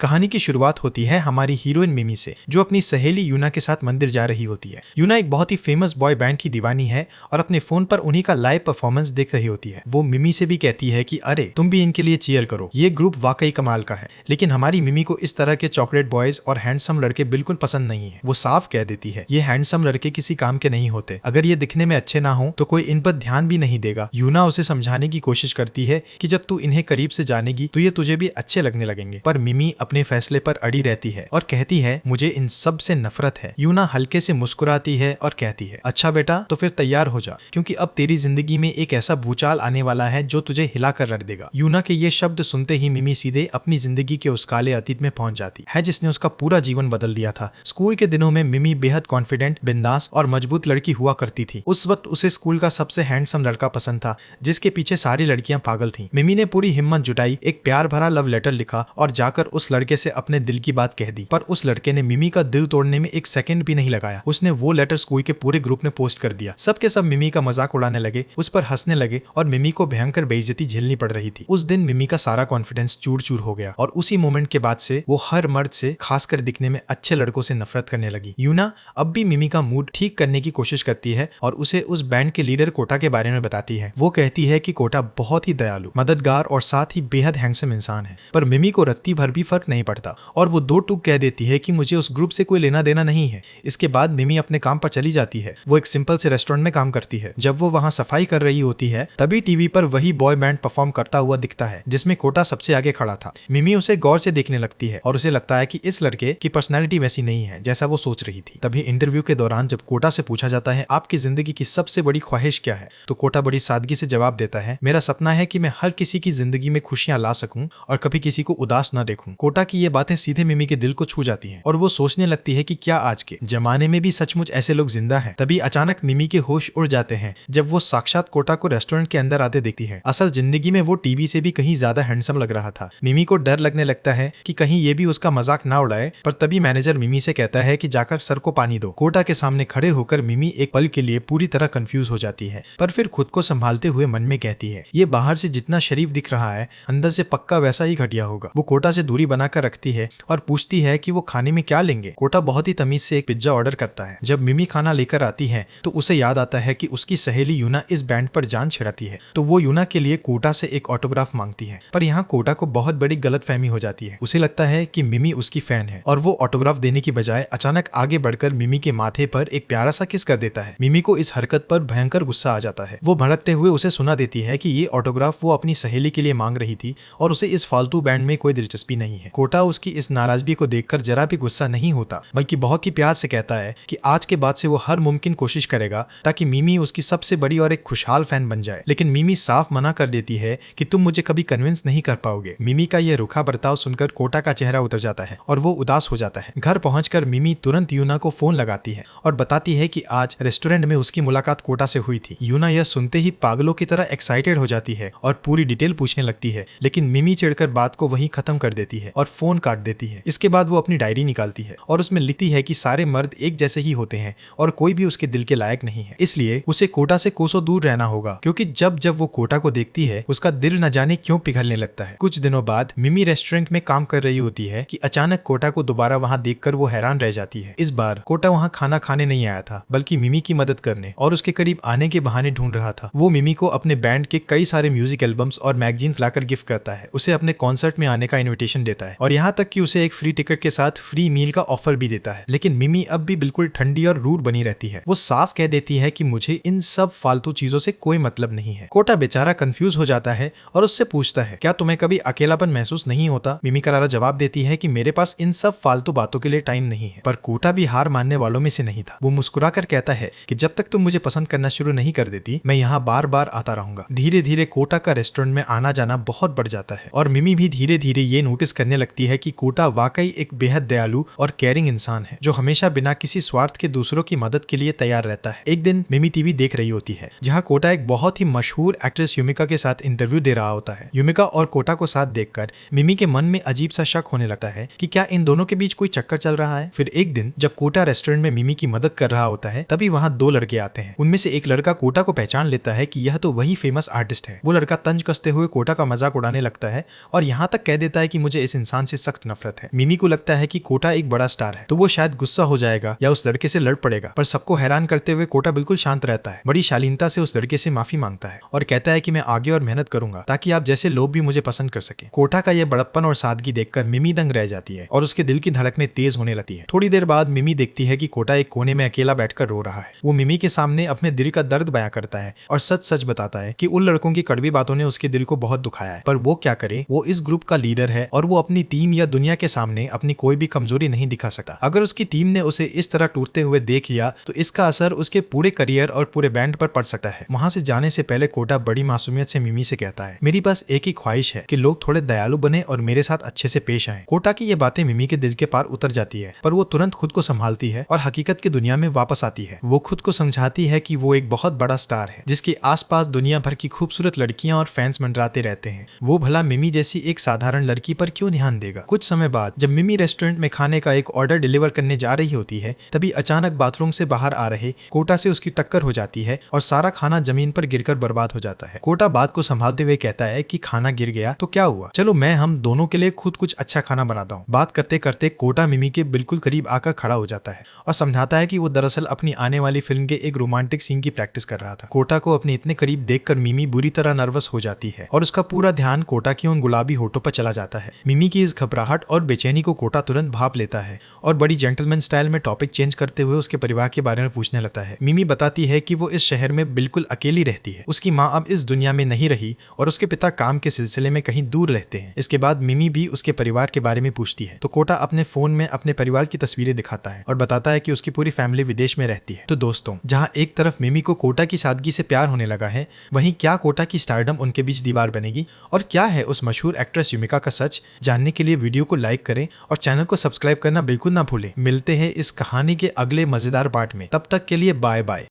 कहानी की शुरुआत होती है हमारी हीरोइन मिमी से, जो अपनी सहेली यूना के साथ मंदिर जा रही होती है। यूना एक बहुत ही फेमस बॉय बैंड की दीवानी है और अपने फोन पर उन्हीं का लाइव परफॉर्मेंस देख रही होती है। वो मिमी से भी कहती है कि अरे तुम भी इनके लिए चीयर करो, ये ग्रुप वाकई कमाल का है। लेकिन हमारी मिमी को इस तरह के चॉकलेट बॉयज और हैंडसम लड़के बिल्कुल पसंद नहीं है। वो साफ कह देती है ये हैंडसम लड़के किसी काम के नहीं होते, अगर ये दिखने में अच्छे ना हो तो कोई इन पर ध्यान भी नहीं देगा। यूना उसे समझाने की कोशिश करती है कि जब तू इन्हें करीब से जानेगी तो ये तुझे भी अच्छे लगने लगेंगे, पर मिमी अपने फैसले पर अड़ी रहती है और कहती है मुझे इन सब से नफरत है। यूना हल्के से मुस्कुराती है और कहती है अच्छा बेटा, तो फिर तैयार हो जा, क्योंकि अब तेरी जिंदगी में एक ऐसा भूचाल आने वाला है जो तुझे हिला कर रख देगा। यूना के ये शब्द सुनते ही मिमी सीधे अपनी जिंदगी के उस काले अतीत में पहुंच जाती है जिसने उसका पूरा जीवन बदल दिया था। स्कूल के दिनों में मिमी बेहद कॉन्फिडेंट, बिंदास और मजबूत लड़की हुआ करती थी। उस वक्त उसे स्कूल का सबसे हैंडसम लड़का पसंद था, जिसके पीछे सारी लड़कियां पागल थीं। मिमी ने पूरी हिम्मत जुटाई, एक प्यार भरा लव लेटर लिखा और जाकर उस लड़के से अपने दिल की बात कह दी। पर उस लड़के ने मिमी का दिल तोड़ने में एक सेकंड भी नहीं लगाया। उसने वो लेटर स्कूल के पूरे ग्रुप में पोस्ट कर दिया। सबके सब मिमी का मजाक उड़ाने लगे, उस पर हंसने लगे और मिमी को भयंकर बेइज्जती झेलनी पड़ रही थी। उस दिन मिमी का सारा कॉन्फिडेंस चूर चूर हो गया और उसी मोमेंट के बाद से वो हर मर्द से, खासकर दिखने में अच्छे लड़कों से नफरत करने लगी। यूना अब भी मिमी का मूड ठीक करने की कोशिश करती है और उसे उस बैंड के लीडर कोटा के बारे में बताती है। वो कहती है कि कोटा बहुत ही दयालु, मददगार और साथ ही बेहद हैंडसम इंसान है। पर मिमी को रत्ती भर भी फर्क नहीं पड़ता और वो दो टूक कह देती है कि मुझे उस ग्रुप से कोई लेना देना नहीं है। इसके बाद मिमी अपने काम पर चली जाती है। वो एक सिंपल से रेस्टोरेंट में काम करती है। जब वो वहाँ सफाई कर रही होती है तभी टीवी पर वही बॉय बैंड परफॉर्म करता हुआ दिखता है, जिसमें कोटा सबसे आगे खड़ा था। मिमी उसे गौर से देखने लगती है और उसे लगता है कि इस लड़के की पर्सनैलिटी वैसी नहीं है जैसा वो सोच रही थी। तभी इंटरव्यू के दौरान जब कोटा से पूछा जाता है आपकी जिंदगी की सबसे बड़ी ख्वाहिश क्या है, तो कोटा बड़ी सादगी से जवाब देता है मेरा सपना है कि मैं हर किसी की जिंदगी में खुशियां ला सकूं और कभी किसी को उदास न देखूं। कोटा की ये बातें सीधे मिमी के दिल को छू जाती हैं और वो सोचने लगती है कि क्या आज के जमाने में भी सचमुच ऐसे लोग जिंदा हैं। तभी अचानक मिमी के होश उड़ जाते हैं जब वो साक्षात कोटा को रेस्टोरेंट के अंदर आते देखती है। असल जिंदगी में वो टीवी से भी कहीं ज्यादा हैंडसम लग रहा था। मिमी को डर लगने लगता है कि कहीं ये भी उसका मजाक ना उड़ाए, पर तभी मैनेजर मिमी से कहता है कि जाकर सर को पानी दो। कोटा के सामने खड़े होकर मिमी एक पल के लिए पूरी तरह कंफ्यूज हो जाती है, पर फिर खुद को संभालते हुए मन में कहती है ये बाहर से जितना शरीफ दिख रहा है अंदर से पक्का वैसा ही घटिया होगा। वो कोटा से दूरी बनाकर रखती है और पूछती है कि वो खाने में क्या लेंगे। कोटा बहुत ही तमीज से एक पिज्जा ऑर्डर करता है। जब मिमी खाना लेकर आती है तो उसे याद आता है कि उसकी सहेली यूना इस बैंड पर जान छिड़ाती है, तो वो यूना के लिए कोटा से एक ऑटोग्राफ मांगती है। पर यहाँ कोटा को बहुत बड़ी गलतफहमी हो जाती है। उसे लगता है कि मिमी उसकी फैन है और वो ऑटोग्राफ देने की बजाय अचानक आगे बढ़कर मिमी के माथे पर एक प्यारा सा किस कर देता है। मिमी को इस हरकत पर भयंकर गुस्सा आ जाता है। वो भड़कते हुए उसे सुना देती है कि ये ऑटोग्राफ वो अपनी सहेली के लिए मांग रही थी और उसे इस फालतू बैंड में कोई दिलचस्पी नहीं है। कोटा उसकी इस नाराजगी को देखकर जरा भी गुस्सा नहीं होता, बल्कि बहुत ही प्यार से कहता है कि आज के बाद से वो हर मुमकिन कोशिश करेगा ताकि मिमी उसकी सबसे बड़ी और एक खुशहाल फैन बन जाए। लेकिन मिमी साफ मना कर देती है कि तुम मुझे कभी कन्विंस नहीं कर पाओगे। मिमी का यह रूखा बर्ताव सुनकर कोटा का चेहरा उतर जाता है और वो उदास हो जाता है। घर पहुंचकर मिमी तुरंत यूना को फोन लगाती है और बताती है कि आज रेस्टोरेंट में उसकी मुलाकात कोटा से हुई थी। यूना यह सुनते ही पागलों की तरह एक्साइटेड हो जाती है और पूरी डिटेल पूछने लगती है, लेकिन मिमी चिढ़कर बात को वहीं खत्म कर देती है और फोन काट देती है। इसके बाद वो अपनी डायरी निकालती है और उसमें लिखती है कि सारे मर्द एक जैसे ही होते हैं और कोई भी उसके दिल के लायक नहीं है, इसलिए उसे कोटा से कोसों दूर रहना होगा। क्योंकि जब जब वो कोटा को देखती है उसका दिल न जाने क्यों पिघलने लगता है। कुछ दिनों बाद मिमी रेस्टोरेंट में काम कर रही होती है कि अचानक कोटा को दोबारा वहाँ देखकर वो हैरान रह जाती है। इस बार कोटा वहाँ खाना खाने नहीं आया था, बल्कि मिमी की मदद करने और उसके करीब आने के बहाने ढूंढ रहा था। वो मिमी को अपने बैंड के कई सारे म्यूजिक एल्बम्स और मैगजीन्स लाकर गिफ्ट करता है, उसे अपने कॉन्सर्ट में आने का इन्विटेशन देता है और यहाँ तक कि उसे एक फ्री टिकट के साथ फ्री मील का ऑफर भी देता है। लेकिन मिमी अब भी बिल्कुल ठंडी और रूड बनी रहती है। वो साफ कह देती है कि मुझे इन सब फालतू चीजों से कोई मतलब नहीं है। कोटा बेचारा कंफ्यूज हो जाता है और उससे पूछता है क्या तुम्हें कभी अकेलापन महसूस नहीं होता। मिमी करारा जवाब देती है कि मेरे पास इन सब फालतू बातों के लिए टाइम नहीं है। पर कोटा भी हार मानने वालों में से नहीं था। वो मुस्कुराकर कहता है कि जब तक तुम मुझे पसंद करना शुरू नहीं कर देती मैं यहाँ बार बार आता रहूंगा। धीरे धीरे कोटा का रेस्टोरेंट में आना जाना बहुत बढ़ जाता है और मिमी भी धीरे धीरे ये नोटिस करने लगती है कि कोटा वाकई एक बेहद दयालु और केयरिंग इंसान है, जो हमेशा बिना किसी स्वार्थ के दूसरों की मदद के लिए तैयार रहता है। एक दिन मिमी टीवी देख रही होती है जहाँ कोटा एक बहुत ही मशहूर एक्ट्रेस यूमिका के साथ इंटरव्यू दे रहा होता है। यूमिका और कोटा को साथ देखकर मिमी के मन में अजीब सा शक होने लगता है कि क्या इन दोनों के बीच कोई चक्कर चल रहा है। फिर एक दिन जब कोटा रेस्टोरेंट में मिमी की मदद कर रहा होता है तभी वहाँ दो लड़के आते हैं। उनमें से एक लड़का कोटा को पहचान लेता है कि यह तो वही फेमस आर्टिस्ट है। वो लड़का तंज कसते हुए कोटा का मजाक उड़ाने लगता है और यहाँ तक कह देता है कि मुझे इस इंसान से सख्त नफरत है। मिमी को लगता है कि कोटा एक बड़ा स्टार है तो वो शायद गुस्सा हो जाएगा या उस लड़के से लड़ पड़ेगा, पर सबको हैरान करते हुए कोटा बिल्कुल शांत रहता है। बड़ी शालीनता से उस लड़के से माफी मांगता है और कहता है कि मैं आगे और मेहनत करूंगा ताकि आप जैसे लोग भी मुझे पसंद कर सके। कोटा का यह बड़प्पन और सादगी देखकर मिमी दंग रह जाती है और उसके दिल की धड़कनें तेज होने लगती है। थोड़ी देर बाद मिमी देखती है कि कोटा एक कोने में अकेला बैठकर रो रहा है। वो मिमी के सामने अपने दिल का दर्द बयां करता है और सच सच बताता है कि उन लड़कों की कड़वी बातों ने उसके दिल को बहुत दुखाया है, पर वो क्या करे, वो इस ग्रुप का लीडर है और वो अपनी टीम या दुनिया के सामने अपनी कोई भी कमजोरी नहीं दिखा सकता। अगर उसकी टीम ने उसे इस तरह टूटते हुए देख लिया तो इसका असर उसके पूरे करियर और पूरे बैंड पर पड़ सकता है। वहां से जाने से पहले कोटा बड़ी मासूमियत से मिमी से कहता है, मेरी बस एक ही ख्वाहिश है कि लोग थोड़े दयालु बने और मेरे साथ अच्छे से पेश आए। कोटा की ये बातें मिमी के दिल के पार उतर जाती है, पर वो तुरंत खुद को संभालती है और हकीकत की दुनिया में वापस आती है। वो खुद को समझाती है कि वो एक बहुत बड़ा स्टार है जिसके आसपास दुनिया भर की खूबसूरत लड़कियां और फैंस मंडराते रहते हैं। वो भला मिमी जैसी एक साधारण लड़की पर क्यों ध्यान देगा। कुछ समय बाद जब मिमी रेस्टोरेंट में खाने का एक ऑर्डर डिलीवर करने जा रही होती है, तभी अचानक बाथरूम से बाहर आ रहे कोटा से उसकी टक्कर हो जाती है और सारा खाना जमीन पर गिरकर बर्बाद हो जाता है। कोटा बात को संभालते हुए कहता है कि खाना गिर गया तो क्या हुआ, चलो मैं हम दोनों के लिए खुद कुछ अच्छा खाना बनाता हूँ। बात करते करते कोटा मिमी के बिल्कुल करीब आकर खड़ा हो जाता है और समझाता है कि वो दरअसल अपनी आने वाली फिल्म के एक रोमांटिक सीन की प्रैक्टिस कर रहा था। कोटा को अपने इतने करीब देखकर मिमी बुरी तरह नर्वस हो जाती है और उसका पूरा ध्यान कोटा की उन गुलाबी होठों पर चला जाता है। मिमी की इस घबराहट और बेचैनी को कोटा तुरंत भाप लेता है और बड़ी जेंटलमैन स्टाइल में टॉपिक चेंज करते हुए उसके परिवार के बारे में पूछने लगता है। मिमी बताती है कि वो इस शहर में बिल्कुल अकेली रहती है, उसकी माँ अब इस दुनिया में नहीं रही और उसके पिता काम के सिलसिले में कहीं दूर रहते हैं। इसके बाद मिमी भी उसके परिवार के बारे में पूछती है तो कोटा अपने फोन में अपने परिवार की तस्वीरें दिखाता है और बताता है कि उसकी पूरी फैमिली विदेश में रहती है। तो दोस्तों, जहां एक तरफ मिमी को कोटा की सादगी से प्यार होने लगा है, वहीं क्या कोटा की स्टारडम उनके बीच दीवार बनेगी और क्या है उस मशहूर एक्ट्रेस युमिका का सच? जानने के लिए वीडियो को लाइक करें और चैनल को सब्सक्राइब करना बिल्कुल ना भूलें। मिलते हैं इस कहानी के अगले मजेदार पार्ट में, तब तक के लिए बाय बाय।